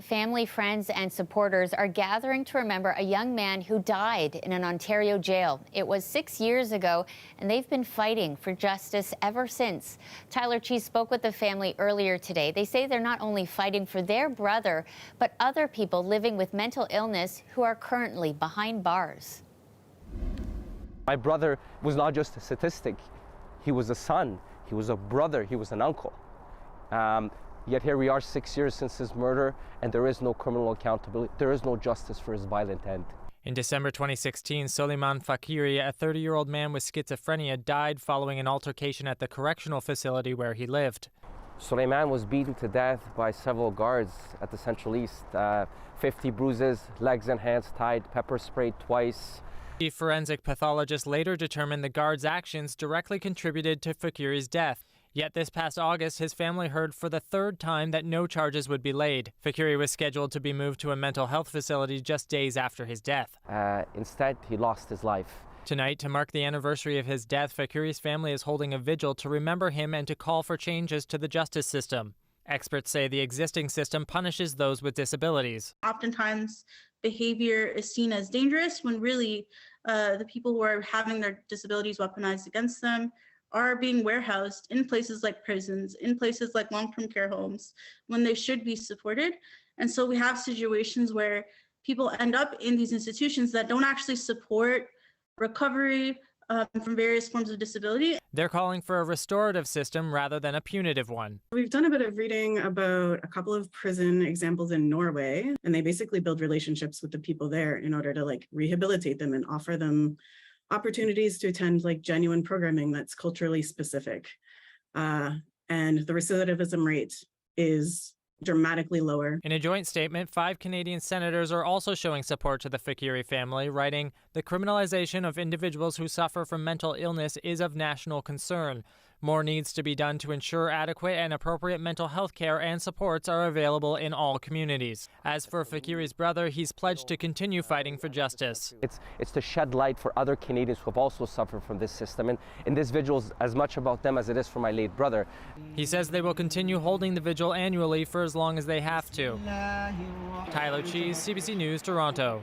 Family, friends, and supporters are gathering to remember a young man who died in an Ontario jail. It was 6 years ago, and they've been fighting for justice ever since. Tyler Cheese spoke with the family earlier today. They say they're not only fighting for their brother, but other people living with mental illness who are currently behind bars. My brother was not just a statistic. He was a son, he was a brother, he was an uncle. Yet here we are 6 years since his murder, and there is no criminal accountability. There is no justice for his violent end. In December 2016, Soleiman Faqiri, a 30-year-old man with schizophrenia, died following an altercation at the correctional facility where he lived. Soleiman was beaten to death by several guards at the Central East. 50 bruises, legs and hands tied, pepper sprayed twice. The forensic pathologist later determined the guards' actions directly contributed to Faqiri's death. Yet this past August, his family heard for the third time that no charges would be laid. Faqiri was scheduled to be moved to a mental health facility just days after his death. Instead, he lost his life. Tonight, to mark the anniversary of his death, Faqiri's family is holding a vigil to remember him and to call for changes to the justice system. Experts say the existing system punishes those with disabilities. Oftentimes, behavior is seen as dangerous when really the people who are having their disabilities weaponized against them are being warehoused in places like prisons, in places like long-term care homes, when they should be supported. And so we have situations where people end up in these institutions that don't actually support recovery from various forms of disability. They're calling for a restorative system rather than a punitive one. We've done a bit of reading about a couple of prison examples in Norway, and they basically build relationships with the people there in order to rehabilitate them and offer them opportunities to attend genuine programming that's culturally specific. And the recidivism rate is dramatically lower. In a joint statement, 5 Canadian senators are also showing support to the Faqiri family, writing, "The criminalization of individuals who suffer from mental illness is of national concern. More needs to be done to ensure adequate and appropriate mental health care and supports are available in all communities." As for Faqiri's brother, he's pledged to continue fighting for justice. It's to shed light for other Canadians who have also suffered from this system. And this vigil is as much about them as it is for my late brother. He says they will continue holding the vigil annually for as long as they have to. Tyler Cheese, CBC News, Toronto.